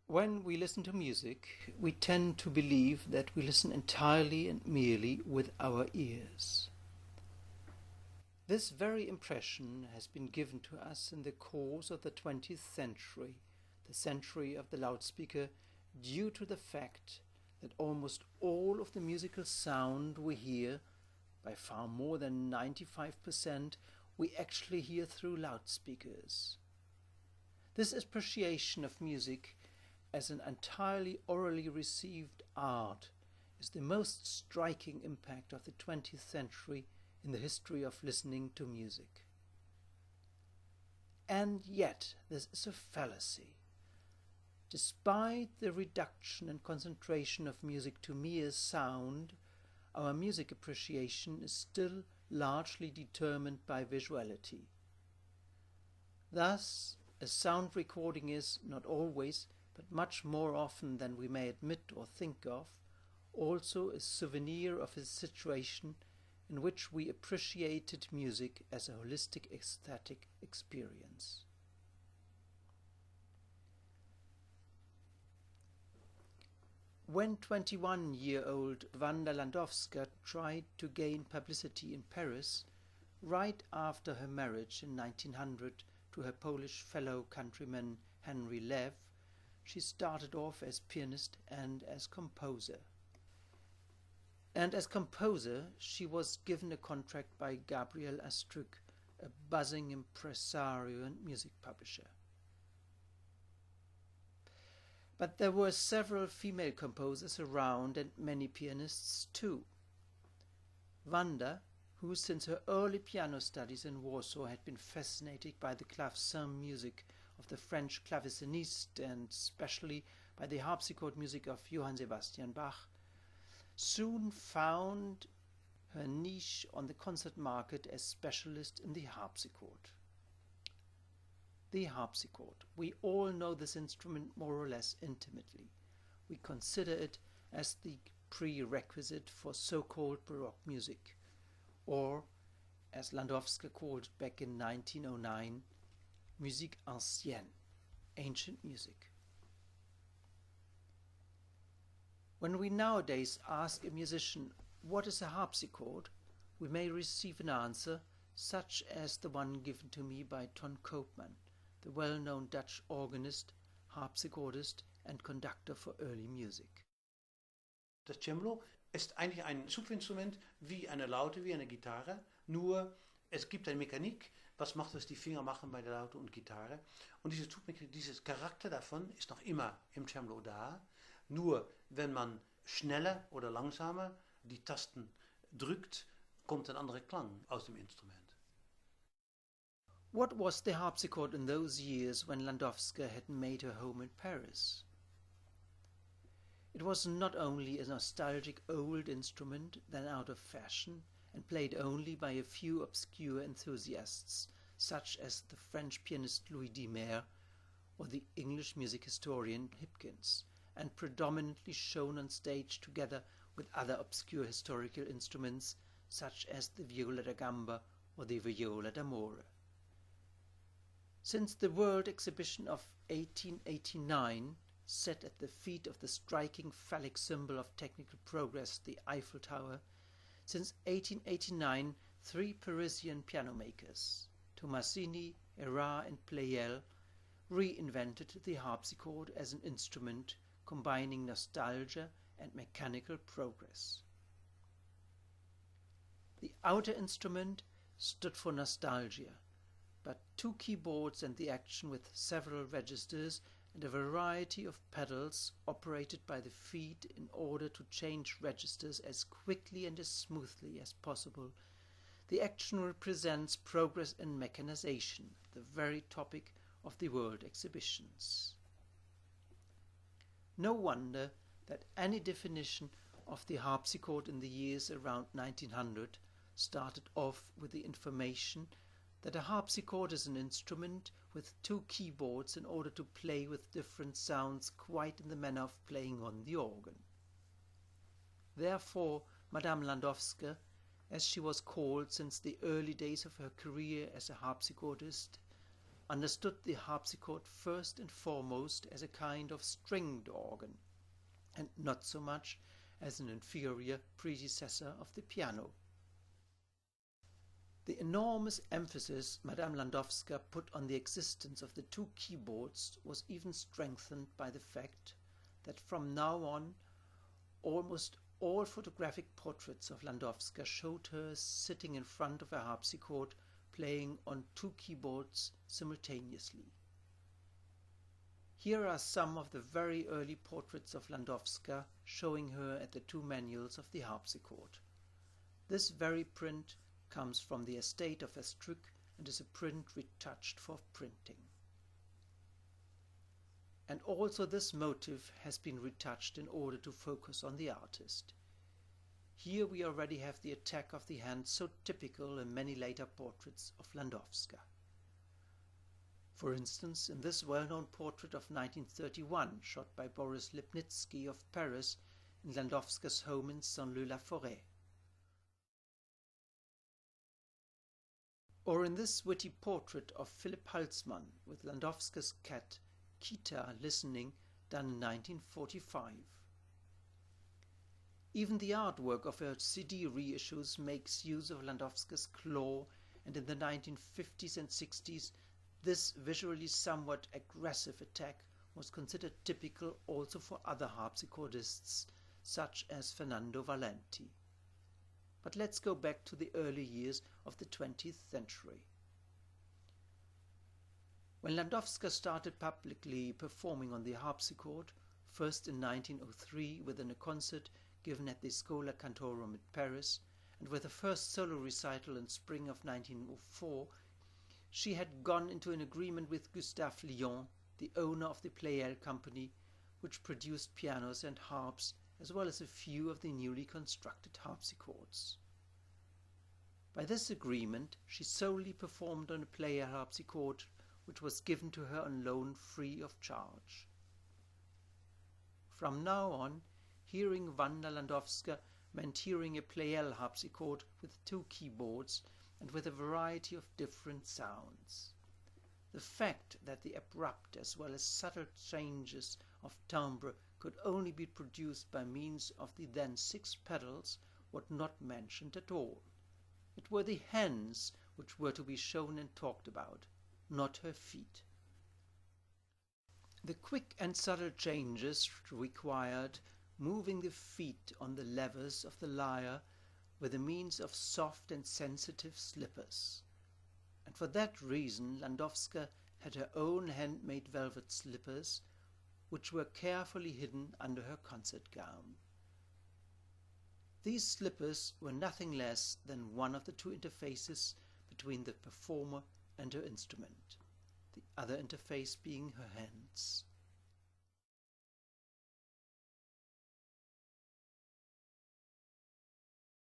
When we listen to music, we tend to believe that we listen entirely and merely with our ears. This very impression has been given to us in the course of the 20th century, the century of the loudspeaker, due to the fact that almost all of the musical sound we hear, by far more than 95%, we actually hear through loudspeakers. This appreciation of music as an entirely orally received art is the most striking impact of the 20th century in the history of listening to music. And yet, this is a fallacy. Despite the reduction and concentration of music to mere sound, our music appreciation is still largely determined by visuality. Thus, a sound recording is, not always, but much more often than we may admit or think of, also a souvenir of a situation in which we appreciated music as a holistic aesthetic experience. When 21-year-old Wanda Landowska tried to gain publicity in Paris, right after her marriage in 1900 to her Polish fellow countryman Henry Lev, she started off as pianist and as composer. And as composer, she was given a contract by Gabriel Astruc, a buzzing impresario and music publisher. But there were several female composers around and many pianists too. Wanda, who since her early piano studies in Warsaw had been fascinated by the clavecin music of the French clavecinist and especially by the harpsichord music of Johann Sebastian Bach, soon found her niche on the concert market as specialist in the harpsichord. The harpsichord. We all know this instrument more or less intimately. We consider it as the prerequisite for so-called Baroque music, or, as Landowska called it back in 1909, musique ancienne, ancient music. When we nowadays ask a musician, what is a harpsichord, we may receive an answer such as the one given to me by Ton Koopman, the well-known Dutch organist, harpsichordist and conductor for early music. Das Cembalo ist eigentlich ein Zupfinstrument wie eine Laute, wie eine Gitarre, nur es gibt eine Mechanik, was macht, was die Finger machen bei der Laute und Gitarre. Und dieses Charakter davon ist noch immer im Cembalo da, nur wenn man schneller oder langsamer die Tasten drückt, kommt ein anderer Klang aus dem Instrument. What was the harpsichord in those years when Landowska had made her home in Paris? It was not only a nostalgic old instrument, then out of fashion, and played only by a few obscure enthusiasts, such as the French pianist Louis Dimer or the English music historian Hipkins, and predominantly shown on stage together with other obscure historical instruments, such as the viola da gamba or the viola d'amore. Since the World Exhibition of 1889, set at the feet of the striking phallic symbol of technical progress, the Eiffel Tower, since 1889 three Parisian piano makers, Tomasini, Erard and Pleyel, reinvented the harpsichord as an instrument combining nostalgia and mechanical progress. The outer instrument stood for nostalgia, but two keyboards and the action with several registers and a variety of pedals operated by the feet in order to change registers as quickly and as smoothly as possible. The action represents progress and mechanization, the very topic of the World Exhibitions. No wonder that any definition of the harpsichord in the years around 1900 started off with the information that a harpsichord is an instrument with two keyboards in order to play with different sounds quite in the manner of playing on the organ. Therefore, Madame Landowska, as she was called since the early days of her career as a harpsichordist, understood the harpsichord first and foremost as a kind of stringed organ, and not so much as an inferior predecessor of the piano. The enormous emphasis Madame Landowska put on the existence of the two keyboards was even strengthened by the fact that from now on almost all photographic portraits of Landowska showed her sitting in front of a harpsichord playing on two keyboards simultaneously. Here are some of the very early portraits of Landowska showing her at the two manuals of the harpsichord. This very print comes from the estate of Estruc and is a print retouched for printing. And also this motif has been retouched in order to focus on the artist. Here we already have the attack of the hand so typical in many later portraits of Landowska. For instance, in this well-known portrait of 1931, shot by Boris Lipnitsky of Paris in Landowska's home in Saint-Leu-la-Forêt. Or in this witty portrait of Philipp Halsmann with Landowska's cat Kita listening, done in 1945. Even the artwork of her CD reissues makes use of Landowska's claw, and in the 1950s and 60s this visually somewhat aggressive attack was considered typical also for other harpsichordists such as Fernando Valenti. But let's go back to the early years of the 20th century. When Landowska started publicly performing on the harpsichord, first in 1903 within a concert given at the Schola Cantorum in Paris, and with the first solo recital in spring of 1904, she had gone into an agreement with Gustave Lyon, the owner of the Pleyel company, which produced pianos and harps, as well as a few of the newly constructed harpsichords. By this agreement, she solely performed on a Pleyel harpsichord, which was given to her on loan free of charge. From now on, hearing Wanda Landowska meant hearing a Pleyel harpsichord with two keyboards and with a variety of different sounds. The fact that the abrupt as well as subtle changes of timbre could only be produced by means of the then 6 pedals was not mentioned at all. It were the hands which were to be shown and talked about, not her feet. The quick and subtle changes required moving the feet on the levers of the lyre were the means of soft and sensitive slippers. And for that reason Landowska had her own handmade velvet slippers, which were carefully hidden under her concert gown. These slippers were nothing less than one of the two interfaces between the performer and her instrument, the other interface being her hands.